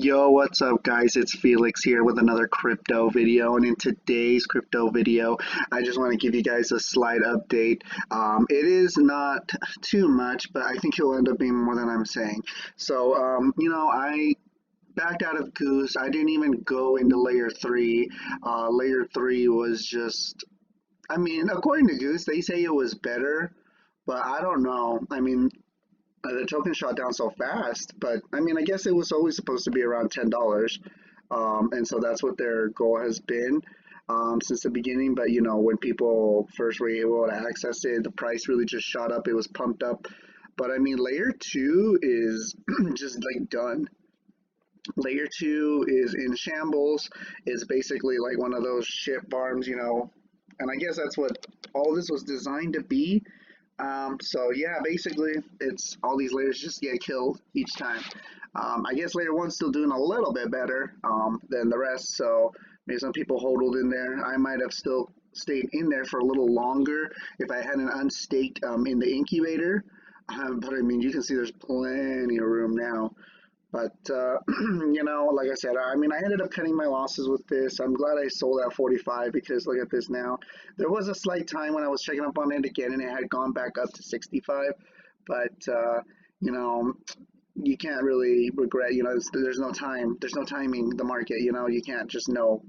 Yo, what's up, guys? It's Felix here with another crypto video. And in today's crypto video, I just want to give you guys a slight update. It is not too much, but I think it'll end up being more than I'm saying. So, I backed out of Goose. I didn't even go into layer three. Layer three was just, according to Goose, they say it was better, but I don't know. The token shot down so fast, but I guess it was always supposed to be around $10, and so that's what their goal has been since the beginning. But when people first were able to access it, the price really just shot up. It was pumped up. But layer two is just like done. Layer two is in shambles. It's basically like one of those shit farms. And I guess that's what all this was designed to be. So yeah, basically it's all these layers just get killed each time. I guess layer one's still doing a little bit better than the rest, so maybe some people hodled in there. I might have still stayed in there for a little longer if I hadn't unstaked in the incubator. But you can see there's plenty of room now. But like I said, I ended up cutting my losses with this. I'm glad I sold at 45 because look at this now. There was a slight time when I was checking up on it again, and it had gone back up to 65. But you can't really regret. There's no time. There's no timing the market. You can't just know.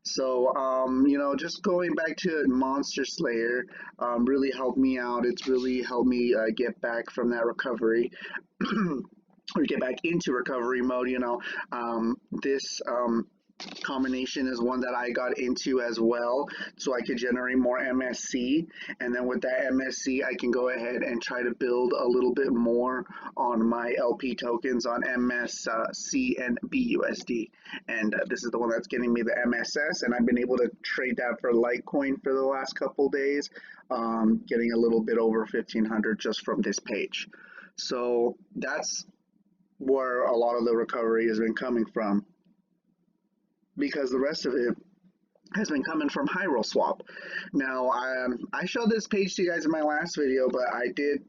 So, just going back to Monster Slayer really helped me out. It's really helped me get back from that recovery. Or get back into recovery mode. This combination is one that I got into as well, so I could generate more MSC, and then with that MSC I can go ahead and try to build a little bit more on my LP tokens on MSC and BUSD, and this is the one that's getting me the MSS, and I've been able to trade that for Litecoin for the last couple days, getting a little bit over 1500 just from this page. So that's where a lot of the recovery has been coming from, because the rest of it has been coming from Hyrule Swap. Now, I showed this page to you guys in my last video, but I did,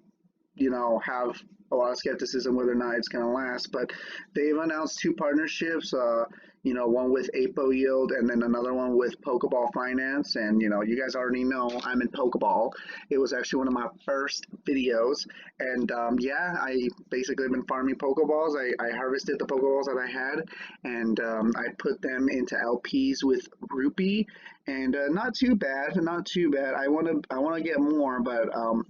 have a lot of skepticism whether or not it's going to last. But they've announced two partnerships, one with Apo Yield and then another one with Pokeball Finance. And, you guys already know I'm in Pokeball. It was actually one of my first videos. And, yeah, I basically been farming Pokeballs. I harvested the Pokeballs that I had, and I put them into LPs with RUPEE. And not too bad, not too bad. I want to get more, but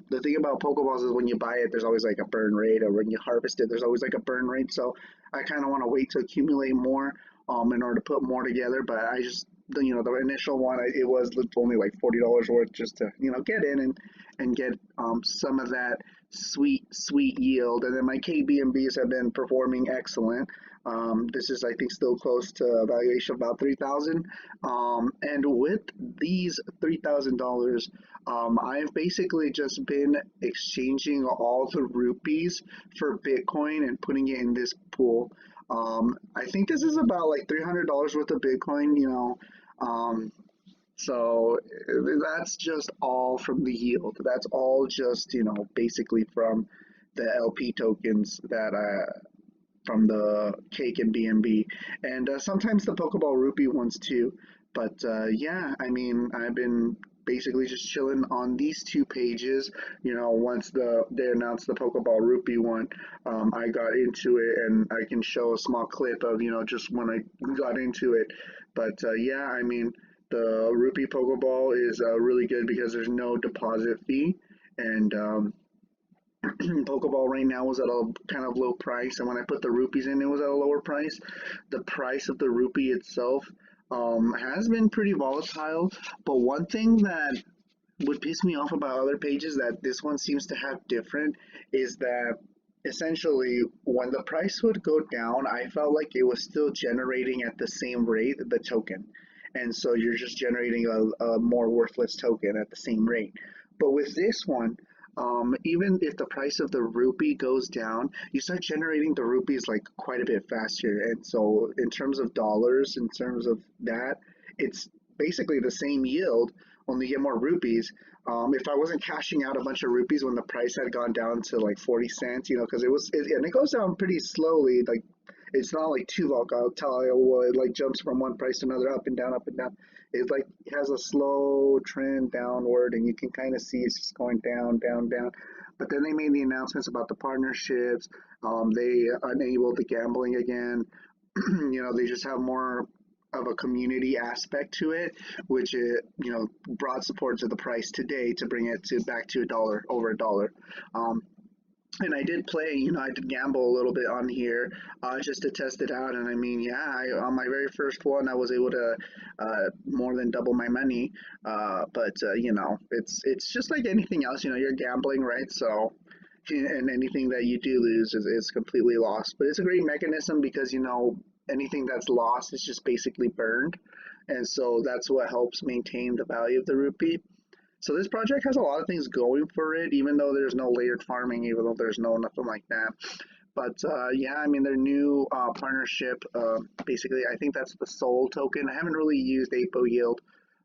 the thing about Pokeballs is when you buy it, there's always like a burn rate, or when you harvest it, there's always like a burn rate. So I kind of want to wait to accumulate more in order to put more together. But I just, the initial one, it was only like $40 worth just to get in and get some of that sweet yield. And then my KBNBs have been performing excellent. This is, I think, still close to a valuation of about 3,000. And with these $3,000, I've basically just been exchanging all the rupees for Bitcoin and putting it in this pool. I think this is about like $300 worth of Bitcoin. So that's just all from the yield. That's all just, basically from the LP tokens that from the Cake and BNB, and sometimes the Pokeball Rupee ones too. But yeah, I've been basically just chilling on these two pages. Once they announced the Pokeball Rupee one, I got into it, and I can show a small clip of just when I got into it. But yeah, the Rupee Pokeball is really good because there's no deposit fee, and Pokeball right now was at a kind of low price, and when I put the rupees in, it was at a lower price. The price of the rupee itself has been pretty volatile, but one thing that would piss me off about other pages that this one seems to have different is that essentially when the price would go down, I felt like it was still generating at the same rate the token, and so you're just generating a more worthless token at the same rate. But with this one, even if the price of the rupee goes down, you start generating the rupees like quite a bit faster. And so in terms of dollars, in terms of that, it's basically the same yield, only you get more rupees. If I wasn't cashing out a bunch of rupees when the price had gone down to like 40 cents, because and it goes down pretty slowly, like It's not like too volatile. Well, it like jumps from one price to another, up and down, up and down. It like has a slow trend downward, and you can kind of see it's just going down, down, down. But then they made the announcements about the partnerships. They enabled the gambling again. They just have more of a community aspect to it, which it brought support to the price today to bring it to back to $1, over $1. Um, and I did play, I did gamble a little bit on here just to test it out. And I mean, yeah, on my very first one, I was able to more than double my money. But it's just like anything else. You're gambling, right? So, and anything that you do lose is completely lost. But it's a great mechanism because anything that's lost is just basically burned, and so that's what helps maintain the value of the rupee. So this project has a lot of things going for it, even though there's no layered farming, even though there's nothing like that. But yeah, I mean, their new partnership, basically, I think that's the Soul token. I haven't really used APO yield,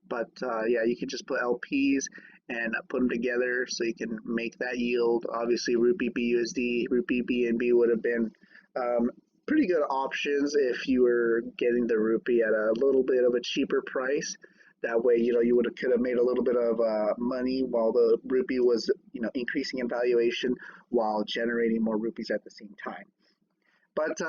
but yeah, you can just put LPs and put them together so you can make that yield. Obviously, Rupee BUSD, Rupee BNB would have been pretty good options if you were getting the rupee at a little bit of a cheaper price. That way, you could have made a little bit of money while the rupee was, increasing in valuation while generating more rupees at the same time. But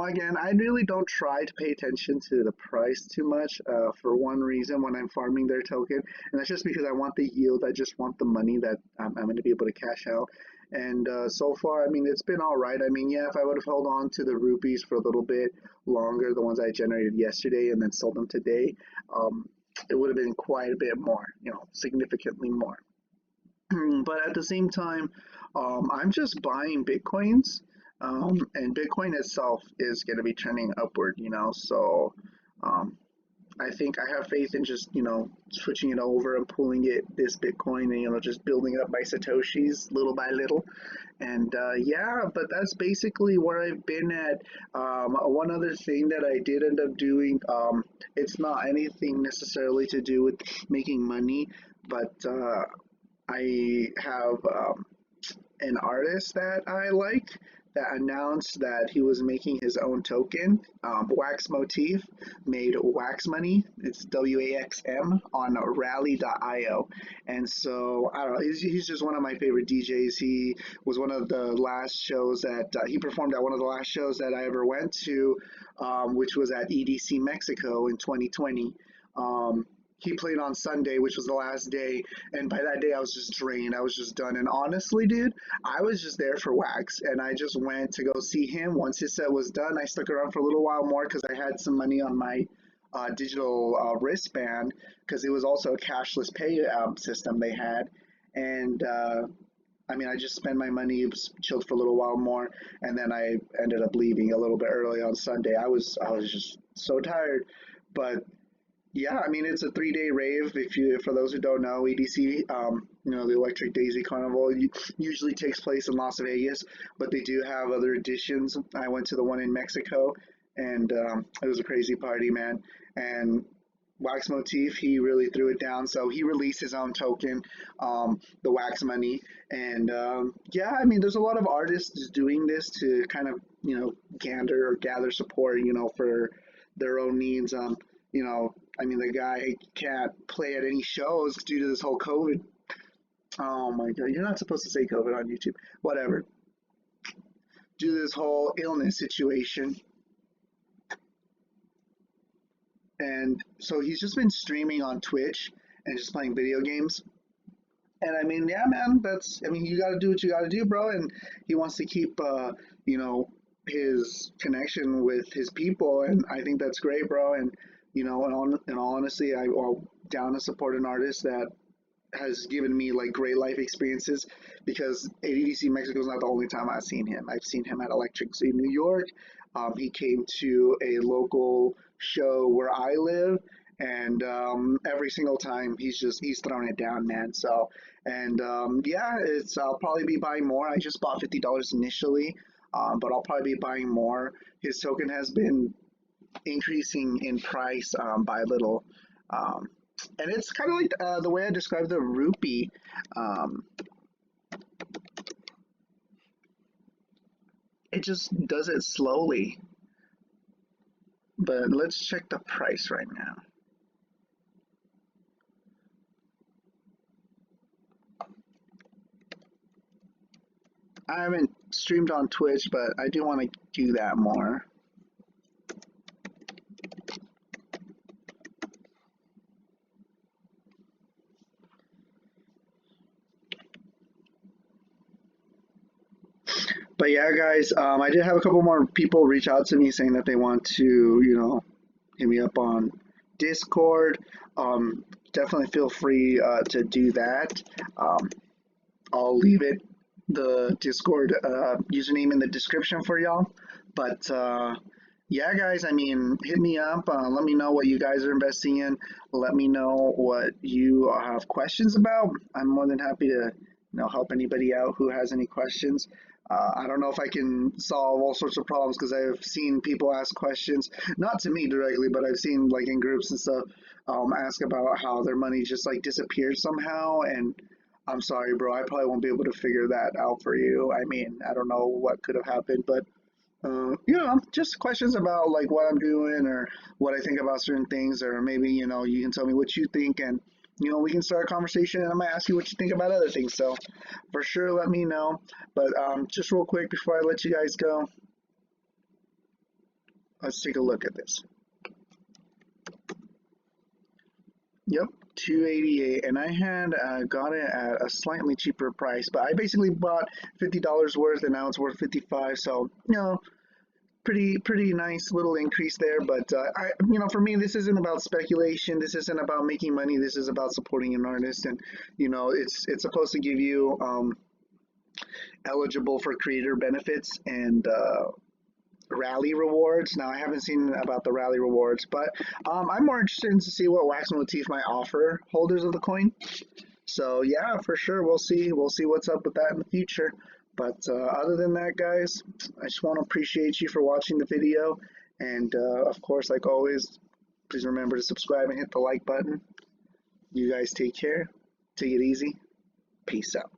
again, I really don't try to pay attention to the price too much for one reason when I'm farming their token, and that's just because I want the yield. I just want the money that I'm going to be able to cash out. And so far, I mean, it's been all right. I mean, yeah, if I would have held on to the rupees for a little bit longer, the ones I generated yesterday and then sold them today, it would have been quite a bit more, significantly more. But at the same time, I'm just buying Bitcoins, and Bitcoin itself is going to be trending upward, so um, I think I have faith in just, switching it over and pulling this Bitcoin and, just building up my Satoshis little by little. And yeah, but that's basically where I've been at. One other thing that I did end up doing, it's not anything necessarily to do with making money, but I have an artist that I like that announced that he was making his own token. Wax Motif made Wax Money. It's WAXM on Rally.io. And so, I don't know, he's just one of my favorite DJs. He was one of the last shows that he performed at one of the last shows that I ever went to, which was at EDC Mexico in 2020. He played on Sunday, which was the last day, and by that day I was just drained. I was just done. And honestly, dude, I was just there for Wax, and I just went to go see him. Once his set was done, I stuck around for a little while more because I had some money on my digital wristband because it was also a cashless pay system they had. And I mean, I just spent my money, chilled for a little while more, and then I ended up leaving a little bit early on Sunday. I was just so tired, but yeah, I mean it's a 3 day rave. For those who don't know, EDC, the Electric Daisy Carnival usually takes place in Las Vegas, but they do have other editions. I went to the one in Mexico, and it was a crazy party, man. And Wax Motif, he really threw it down. So he released his own token, the Wax Money, and yeah, I mean there's a lot of artists doing this to kind of gather support, for their own needs. I mean, the guy can't play at any shows due to this whole COVID. Oh my God, you're not supposed to say COVID on YouTube. Whatever. Due to this whole illness situation. And so he's just been streaming on Twitch and just playing video games. And I mean, yeah, man, you got to do what you got to do, bro. And he wants to keep, his connection with his people. And I think that's great, bro. And in all honesty, I'm down to support an artist that has given me like great life experiences because at EDC Mexico is not the only time I've seen him. I've seen him at Electric Zoo New York. He came to a local show where I live, and every single time he's thrown it down, man. So and yeah, I'll probably be buying more. I just bought $50 initially, but I'll probably be buying more. His token has been increasing in price by little. And it's kind of like the way I describe the rupee. It just does it slowly. but let's check the price right now. I haven't streamed on Twitch, but I do want to do that more. But yeah, guys, I did have a couple more people reach out to me saying that they want to, hit me up on Discord. Definitely feel free to do that. I'll leave the Discord username in the description for y'all. But yeah, guys, I mean, hit me up. Let me know what you guys are investing in. Let me know what you have questions about. I'm more than happy to help anybody out who has any questions. I don't know if I can solve all sorts of problems because I've seen people ask questions, not to me directly, but I've seen like in groups and stuff, ask about how their money just like disappeared somehow. And I'm sorry, bro, I probably won't be able to figure that out for you. I mean, I don't know what could have happened, but just questions about like what I'm doing or what I think about certain things, or maybe you can tell me what you think, and we can start a conversation, and I might ask you what you think about other things. So for sure, let me know. But just real quick before I let you guys go, let's take a look at this. Yep, 288, and I had got it at a slightly cheaper price, but I basically bought $50 worth, and now it's worth 55. So pretty nice little increase there. But for me, this isn't about speculation. This isn't about making money. This is about supporting an artist, and it's supposed to give you eligible for creator benefits and rally rewards. Now I haven't seen about the rally rewards, but I'm more interested in to see what WAXM Motif might offer holders of the coin. So yeah, for sure, we'll see what's up with that in the future. But other than that, guys, I just want to appreciate you for watching the video. And of course, like always, please remember to subscribe and hit the like button. You guys take care. Take it easy. Peace out.